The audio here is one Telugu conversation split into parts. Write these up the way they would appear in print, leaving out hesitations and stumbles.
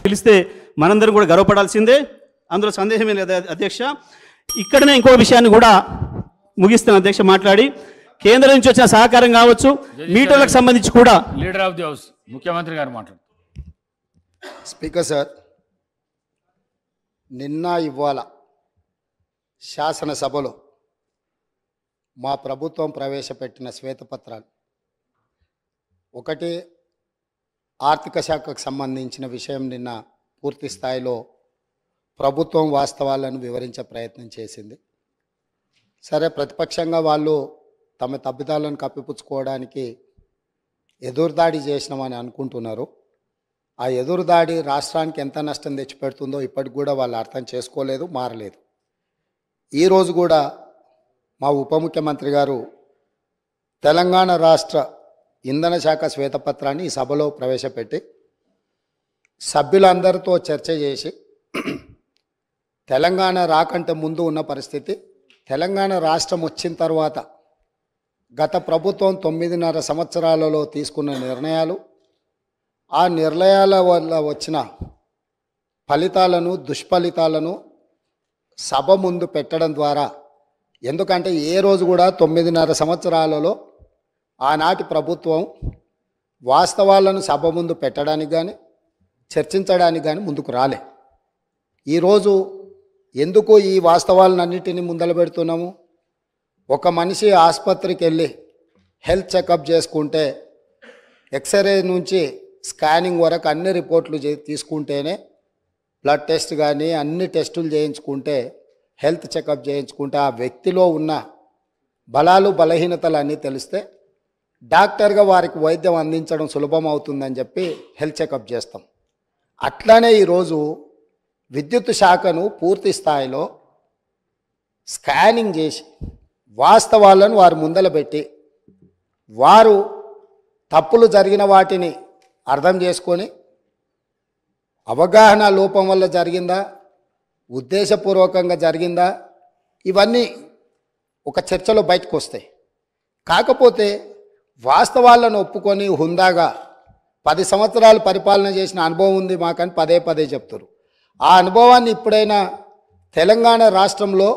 పిలిస్తే మనందరం కూడా గర్వపడాల్సిందే, అందులో సందేహమే లేదు అధ్యక్ష. ఇక్కడనే ఇంకో విషయాన్ని కూడా ముగిస్తాను అధ్యక్ష మాట్లాడి. కేంద్రం నుంచి వచ్చిన సహకారం కావచ్చు, మీటర్లకు సంబంధించి కూడా లీడర్ ఆఫ్ ది హౌస్ ముఖ్యమంత్రి గారు మాట్లాడు. స్పీకర్ సార్, నిన్న ఇవాళ శాసనసభలో మా ప్రభుత్వం ప్రవేశపెట్టిన శ్వేతపత్రాలు ఒకటి ఆర్థిక శాఖకు సంబంధించిన విషయం నిన్న పూర్తి స్థాయిలో ప్రభుత్వం వాస్తవాలను వివరించే ప్రయత్నం చేసింది. సరే, ప్రతిపక్షంగా వాళ్ళు తమ తప్పిదాలను కప్పిపుచ్చుకోవడానికి ఎదురుదాడి చేసినామని అనుకుంటున్నారు. ఆ ఎదురుదాడి రాష్ట్రానికి ఎంత నష్టం తెచ్చిపెడుతుందో ఇప్పటికి కూడా వాళ్ళు అర్థం చేసుకోలేదు, మారలేదు. ఈరోజు కూడా మా ఉప ముఖ్యమంత్రి గారు తెలంగాణ రాష్ట్ర ఇంధన శాఖ శ్వేతపత్రాన్ని ఈ సభలో ప్రవేశపెట్టి సభ్యులందరితో చర్చ చేసి తెలంగాణ రాకంటే ముందు ఉన్న పరిస్థితి, తెలంగాణ రాష్ట్రం వచ్చిన తర్వాత గత ప్రభుత్వం 9.5 సంవత్సరాలలో తీసుకున్న నిర్ణయాలు, ఆ నిర్ణయాల వల్ల వచ్చిన ఫలితాలను, దుష్ఫలితాలను సభ ముందు పెట్టడం ద్వారా, ఎందుకంటే ఏ రోజు కూడా 9.5 సంవత్సరాలలో ఆనాటి ప్రభుత్వం వాస్తవాలను సభ ముందు పెట్టడానికి కానీ చర్చించడానికి కానీ ముందుకు రాలే. ఈరోజు ఎందుకు ఈ వాస్తవాలన్నింటినీ ముందల పెడుతున్నాము? ఒక మనిషి ఆసుపత్రికి వెళ్ళి హెల్త్ చెకప్ చేసుకుంటే ఎక్స్రే నుంచి స్కానింగ్ వరకు అన్ని రిపోర్ట్లు తీసుకుంటేనే, బ్లడ్ టెస్ట్ కానీ అన్ని టెస్టులు చేయించుకుంటే, హెల్త్ చెకప్ చేయించుకుంటే ఆ వ్యక్తిలో ఉన్న బలాలు బలహీనతలు అన్నీ తెలిస్తే డాక్టర్గా వారికి వైద్యం అందించడం సులభం అవుతుందని చెప్పి హెల్త్ చెకప్ చేస్తాం. అట్లానే ఈరోజు విద్యుత్ శాఖను పూర్తి స్థాయిలో స్కానింగ్ చేసి వాస్తవాలను వారు ముందల పెట్టి, వారు తప్పులు జరిగిన వాటిని అర్థం చేసుకొని అవగాహన లోపం వల్ల జరిగిందా, ఉద్దేశపూర్వకంగా జరిగిందా, ఇవన్నీ ఒక చర్చలో బయటకు వస్తాయి. కాకపోతే వాస్తవాలను ఒప్పుకొని హుందాగా 10 సంవత్సరాలు పరిపాలన చేసిన అనుభవం ఉంది మాకని పదే పదే చెప్తారు. ఆ అనుభవాన్ని ఇప్పుడైనా తెలంగాణ రాష్ట్రంలో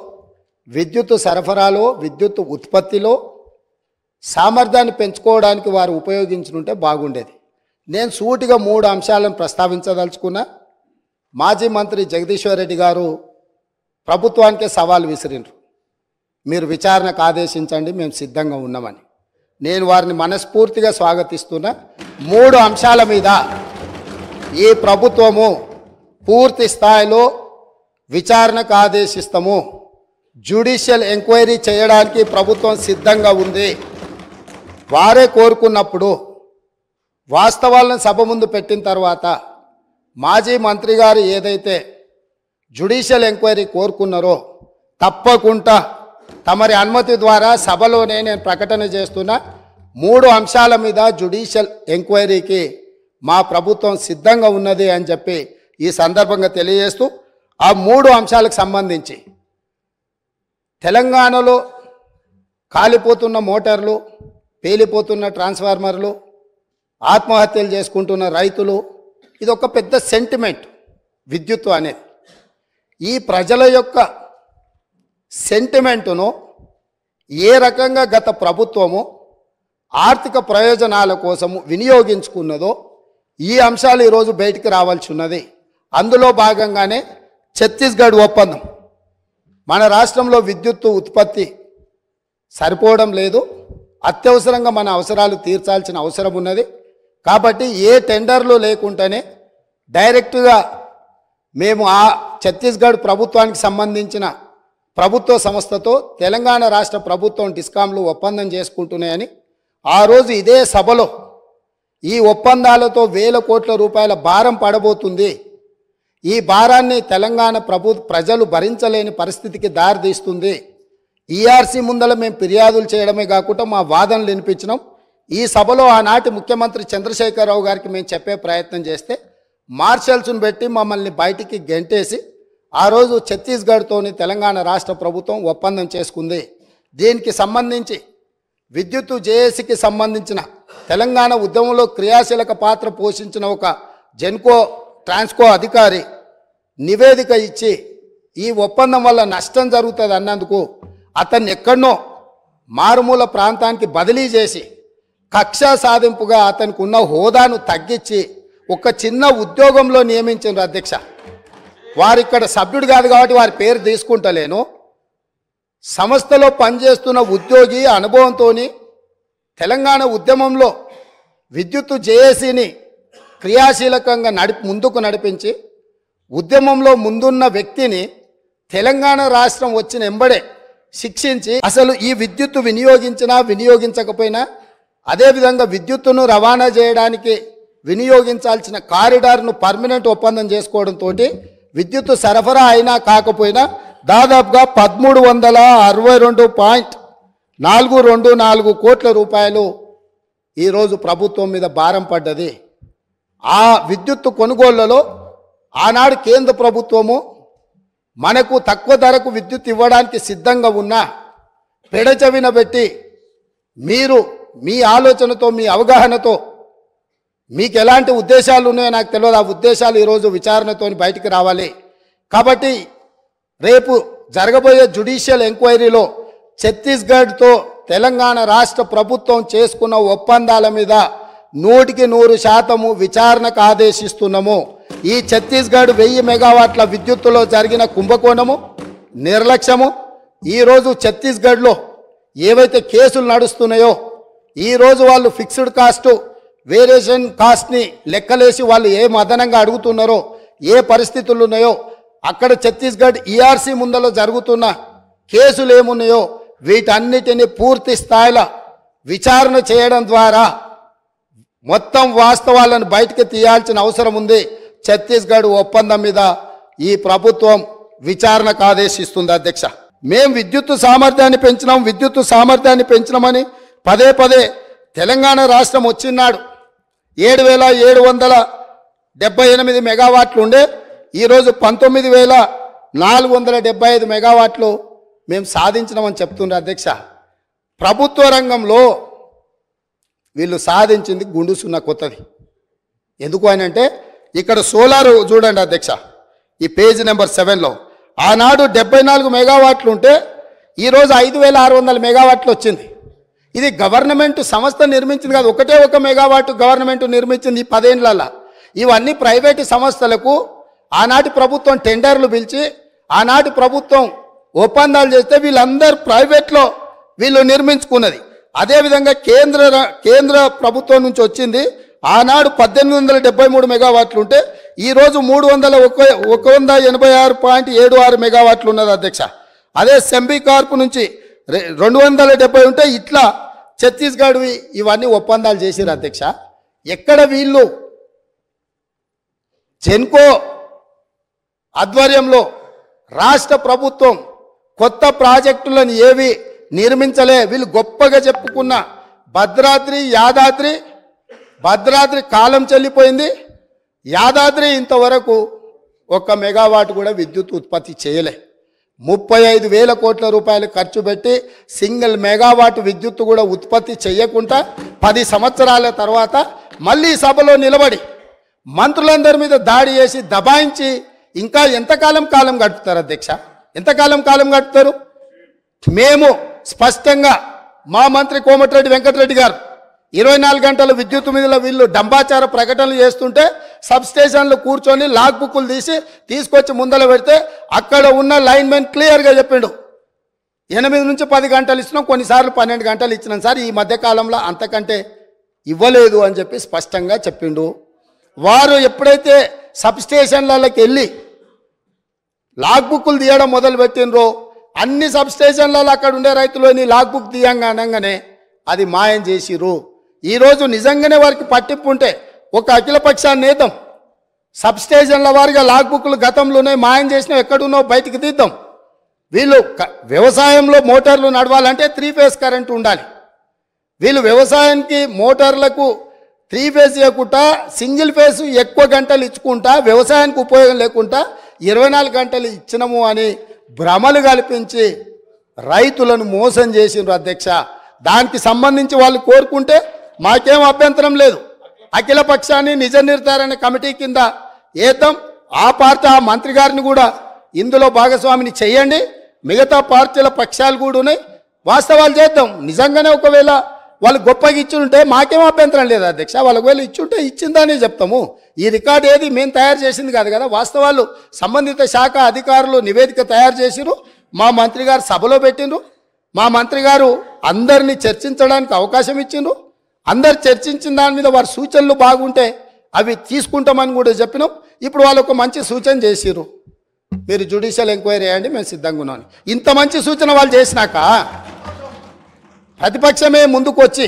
విద్యుత్ సరఫరాలో, విద్యుత్ ఉత్పత్తిలో సామర్థ్యాన్ని పెంచుకోవడానికి వారు ఉపయోగించుకుంటే బాగుండేది. నేను సూటిగా 3 అంశాలను ప్రస్తావించదలుచుకున్నా. మాజీ మంత్రి జగదీశ్వర్ రెడ్డి గారు ప్రభుత్వానికే సవాల్ విసిరిండ్రు, మీరు విచారణకు ఆదేశించండి, మేము సిద్ధంగా ఉన్నామని. నేను వారిని మనస్ఫూర్తిగా స్వాగతిస్తున్నా. 3 అంశాల మీద ఈ ప్రభుత్వము పూర్తి స్థాయిలో విచారణకు ఆదేశిస్తాము, జ్యుడిషియల్ ఎంక్వైరీ చేయడానికి ప్రభుత్వం సిద్ధంగా ఉంది. వారే కోరుకున్నప్పుడు వాస్తవాలను సభ ముందు పెట్టిన తర్వాత మాజీ మంత్రి గారు ఏదైతే జ్యుడిషియల్ ఎంక్వైరీ కోరుకున్నారో తప్పకుండా తమరి అనుమతి ద్వారా సభలోనే నేను ప్రకటన చేస్తున్నా. 3 అంశాల మీద జ్యుడిషియల్ ఎంక్వైరీకి మా ప్రభుత్వం సిద్ధంగా ఉన్నది అని చెప్పి ఈ సందర్భంగా తెలియజేస్తూ, ఆ 3 అంశాలకు సంబంధించి తెలంగాణలో కాలిపోతున్న మోటార్లు, పేలిపోతున్న ట్రాన్స్ఫార్మర్లు, ఆత్మహత్యలు చేసుకుంటున్న రైతులు, ఇది ఒక పెద్ద సెంటిమెంట్ విద్యుత్తు అనేది. ఈ ప్రజల యొక్క సెంటిమెంటును ఏ రకంగా గత ప్రభుత్వము ఆర్థిక ప్రయోజనాల కోసము వినియోగించుకున్నదో ఈ అంశాలు ఈరోజు బయటికి రావాల్సి ఉన్నది. అందులో భాగంగానే ఛత్తీస్గఢ్ ఒప్పందం. మన రాష్ట్రంలో విద్యుత్తు ఉత్పత్తి సరిపోవడం లేదు, అత్యవసరంగా మన అవసరాలు తీర్చాల్సిన అవసరం ఉన్నది. కాబట్టి ఏ టెండర్లు లేకుండానే డైరెక్ట్గా మేము ఆ ఛత్తీస్గఢ్ ప్రభుత్వానికి సంబంధించిన ప్రభుత్వ సంస్థతో తెలంగాణ రాష్ట్ర ప్రభుత్వం డిస్కాంలు ఒప్పందం చేసుకుంటున్నాయని ఆ రోజు ఇదే సభలో ఈ ఒప్పందాలతో 1000 కోట్ల రూపాయల భారం పడబోతుంది, ఈ భారాన్ని తెలంగాణ ప్రజలు భరించలేని పరిస్థితికి దారితీస్తుంది, ఈఆర్సీ ముందల మేము ఫిర్యాదులు చేయడమే కాకుండా మా వాదనలు వినిపించినాం. ఈ సభలో ఆనాటి ముఖ్యమంత్రి చంద్రశేఖరరావు గారికి మేము చెప్పే ప్రయత్నం చేస్తే మార్షల్స్ను పెట్టి మమ్మల్ని బయటికి గెంటేసి ఆ రోజు ఛత్తీస్గఢ్తోని తెలంగాణ రాష్ట్ర ప్రభుత్వం ఒప్పందం చేసుకుంది. దీనికి సంబంధించి విద్యుత్ జేఏసీకి సంబంధించిన తెలంగాణ ఉద్యమంలో క్రియాశీలక పాత్ర పోషించిన ఒక జెన్కో ట్రాన్స్కో అధికారి నివేదిక ఇచ్చి ఈ ఒప్పందం వల్ల నష్టం జరుగుతుంది అన్నందుకు అతన్ని ఎక్కడనో మారుమూల ప్రాంతానికి బదిలీ చేసి కక్ష సాధింపుగా అతనికి ఉన్న హోదాను తగ్గించి ఒక చిన్న ఉద్యోగంలో నియమించారు అధ్యక్ష. వారిక్కడ సభ్యుడు కాదు కాబట్టి వారి పేరు తీసుకుంటలేను. సంస్థలో పనిచేస్తున్న ఉద్యోగి అనుభవంతో తెలంగాణ ఉద్యమంలో విద్యుత్తు జేఏసీని క్రియాశీలకంగా ముందుకు నడిపించి ఉద్యమంలో ముందున్న వ్యక్తిని తెలంగాణ రాష్ట్రం వచ్చిన ఎంబడే శిక్షించి అసలు ఈ విద్యుత్తు వినియోగించినా వినియోగించకపోయినా అదేవిధంగా విద్యుత్తును రవాణా చేయడానికి వినియోగించాల్సిన కారిడార్ను పర్మనెంట్ ఒప్పందం చేసుకోవడంతో విద్యుత్తు సరఫరా అయినా కాకపోయినా దాదాపుగా 1362.424 కోట్ల రూపాయలు ఈరోజు ప్రభుత్వం మీద భారం పడ్డది. ఆ విద్యుత్తు కొనుగోళ్లలో ఆనాడు కేంద్ర ప్రభుత్వము మనకు తక్కువ ధరకు విద్యుత్ ఇవ్వడానికి సిద్ధంగా ఉన్నా పెడచెవిన పెట్టి మీరు మీ ఆలోచనతో మీ అవగాహనతో మీకు ఎలాంటి ఉద్దేశాలు ఉన్నాయో నాకు తెలియదు. ఆ ఉద్దేశాలు ఈరోజు విచారణతో బయటికి రావాలి. కాబట్టి రేపు జరగబోయే జ్యుడిషియల్ ఎంక్వైరీలో ఛత్తీస్గఢ్తో తెలంగాణ రాష్ట్ర ప్రభుత్వం చేసుకున్న ఒప్పందాల మీద 100% విచారణకు ఆదేశిస్తున్నాము. ఈ ఛత్తీస్గఢ్ 1000 మెగావాట్ల విద్యుత్తులో జరిగిన కుంభకోణము నిర్లక్ష్యము ఈరోజు ఛత్తీస్గఢ్లో ఏవైతే కేసులు నడుస్తున్నాయో ఈరోజు వాళ్ళు ఫిక్స్డ్ కాస్ట్ వేరియేషన్ కాస్ట్ని లెక్కలేసి వాళ్ళు ఏ అదనంగా అడుగుతున్నారో ఏ పరిస్థితులు ఉన్నాయో అక్కడ ఛత్తీస్గఢ్ ఈఆర్సీ ముందలో జరుగుతున్న కేసులు ఏమున్నాయో వీటన్నిటిని పూర్తి స్థాయిలో విచారణ చేయడం ద్వారా మొత్తం వాస్తవాలను బయటకు తీయాల్సిన అవసరం ఉంది. ఛత్తీస్గఢ్ ఒప్పందం మీద ఈ ప్రభుత్వం విచారణకు ఆదేశిస్తుంది అధ్యక్ష. మేము విద్యుత్తు సామర్థ్యాన్ని పెంచినామని పదే తెలంగాణ రాష్ట్రం వచ్చినాడు 7778 మెగావాట్లు ఉండే ఈరోజు 19475 మెగావాట్లు మేము సాధించినామని చెప్తుండ్రు అధ్యక్ష. ప్రభుత్వ రంగంలో వీళ్ళు సాధించింది గుండు సున్నా కొత్తది. ఎందుకు అని అంటే ఇక్కడ సోలార్ చూడండి అధ్యక్ష, ఈ పేజ్ నెంబర్ 7లో ఆనాడు 74 మెగావాట్లు ఉంటే ఈరోజు 5600 మెగావాట్లు వచ్చింది. ఇది గవర్నమెంట్ సంస్థ నిర్మించింది కాదు, ఒకటే ఒక మెగావాట్ గవర్నమెంట్ నిర్మించింది ఈ 10 ఏళ్లలో. ఇవన్నీ ప్రైవేటు సంస్థలకు ఆనాటి ప్రభుత్వం టెండర్లు పిలిచి ఆనాటి ప్రభుత్వం ఒప్పందాలు చేస్తే వీళ్ళందరూ ప్రైవేట్లో వీళ్ళు నిర్మించుకున్నది. అదేవిధంగా కేంద్ర ప్రభుత్వం నుంచి వచ్చింది ఆనాడు 1873 మెగావాట్లు ఉంటే ఈరోజు 186.76 మెగావాట్లు ఉన్నది అధ్యక్ష. అదే సెంబీ కార్పు నుంచి 270 ఉంటే ఇట్లా ఛత్తీస్గఢ్ ఇవన్నీ ఒప్పందాలు చేసిరు అధ్యక్ష. ఎక్కడ వీళ్ళు జెన్కో ఆధ్వర్యంలో రాష్ట్ర ప్రభుత్వం కొత్త ప్రాజెక్టులను ఏవి నిర్మించలే. వీళ్ళు గొప్పగా చెప్పుకున్న భద్రాద్రి కాలం చెల్లిపోయింది. యాదాద్రి ఇంతవరకు 1 మెగావాట్ కూడా విద్యుత్ ఉత్పత్తి చేయలే. 35,000 కోట్ల రూపాయలు ఖర్చు పెట్టి సింగిల్ మెగావాట్ విద్యుత్తు కూడా ఉత్పత్తి చేయకుండా 10 సంవత్సరాల తర్వాత మళ్ళీ సభలో నిలబడి మంత్రులందరి మీద దాడి చేసి దబాయించి ఇంకా ఎంతకాలం గడుపుతారు అధ్యక్ష? ఎంతకాలం గడుపుతారు? మేము స్పష్టంగా మా మంత్రి కోమటిరెడ్డి వెంకటరెడ్డి గారు 24 గంటల విద్యుత్ మీద వీళ్ళు డంబాచార ప్రకటనలు చేస్తుంటే సబ్ స్టేషన్లు కూర్చొని లాగ్ బుక్కులు తీసుకొచ్చి ముందర పెడితే అక్కడ ఉన్న లైన్మెన్ క్లియర్గా చెప్పిండు 8 నుంచి 10 గంటలు ఇచ్చినాం, కొన్నిసార్లు 12 గంటలు ఇచ్చినాం సార్, ఈ మధ్యకాలంలో అంతకంటే ఇవ్వలేదు అని చెప్పి స్పష్టంగా చెప్పిండు. వారు ఎప్పుడైతే సబ్ స్టేషన్లకి వెళ్ళి లాగ్ బుక్కులు తీయడం మొదలు పెట్టినరో అన్ని సబ్ స్టేషన్లలో అక్కడ ఉండే రైతులని లాగ్ బుక్ తీయంగానే అది మాయం చేసిరు. ఈరోజు నిజంగానే వారికి పట్టింపు ఉంటే ఒక అఖిలపక్షాన్ని నేతం సబ్ స్టేషన్ల వారిగా లాగ్ బుక్లు గతంలోనే మాయం చేసినా ఎక్కడున్నో బయటికి తీద్దాం. వీళ్ళు వ్యవసాయంలో మోటార్లు నడవాలంటే 3 ఫేజ్ కరెంటు ఉండాలి. వీళ్ళు వ్యవసాయానికి మోటార్లకు 3 ఫేజ్ ఇవ్వకుండా సింగిల్ ఫేజ్ ఎక్కువ గంటలు ఇచ్చుకుంటా వ్యవసాయానికి ఉపయోగం లేకుండా 24 గంటలు ఇచ్చినము అని భ్రమలు కల్పించి రైతులను మోసం చేసిండ్రు అధ్యక్ష. దానికి సంబంధించి వాళ్ళు కోరుకుంటే మాకేం అభ్యంతరం లేదు. అఖిల పక్షాన్ని నిజ నిర్ధారణ కమిటీ కింద వేద్దాం. ఆ పార్టీ ఆ మంత్రి గారిని కూడా ఇందులో భాగస్వామిని చేయండి. మిగతా పార్టీల పక్షాలు కూడా ఉన్నాయి, వాస్తవాలు చేద్దాం. నిజంగానే ఒకవేళ వాళ్ళు గొప్పగా ఇచ్చుంటే మాకేం అభ్యంతరం లేదు అధ్యక్ష. వాళ్ళ ఒకవేళ ఇచ్చుంటే ఇచ్చిందనే చెప్తాము. ఈ రికార్డు ఏది మేము తయారు చేసింది కాదు కదా, వాస్తవాలు సంబంధిత శాఖ అధికారులు నివేదిక తయారు చేసిరు, మా మంత్రి గారు సభలో పెట్టిండ్రు, మా మంత్రి గారు అందరినీ చర్చించడానికి అవకాశం ఇచ్చిండ్రు. అందరు చర్చించిన దాని మీద వారి సూచనలు బాగుంటే అవి తీసుకుంటామని కూడా చెప్పినాం. ఇప్పుడు వాళ్ళు ఒక మంచి సూచన చేసిరు, మీరు జ్యుడిషియల్ ఎంక్వైరీ చేయండి, మేము సిద్ధంగా ఉన్నాం. ఇంత మంచి సూచన వాళ్ళు చేసినాక ప్రతిపక్షమే ముందుకు వచ్చి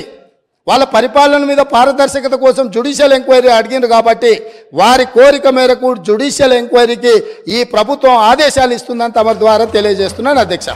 వాళ్ళ పరిపాలన మీద పారదర్శకత కోసం జ్యుడిషియల్ ఎంక్వైరీ అడిగిండ్రు కాబట్టి వారి కోరిక మేరకు జ్యుడిషియల్ ఎంక్వైరీకి ఈ ప్రభుత్వం ఆదేశాలు ఇస్తుందని తమ ద్వారా తెలియజేస్తున్నాను అధ్యక్ష.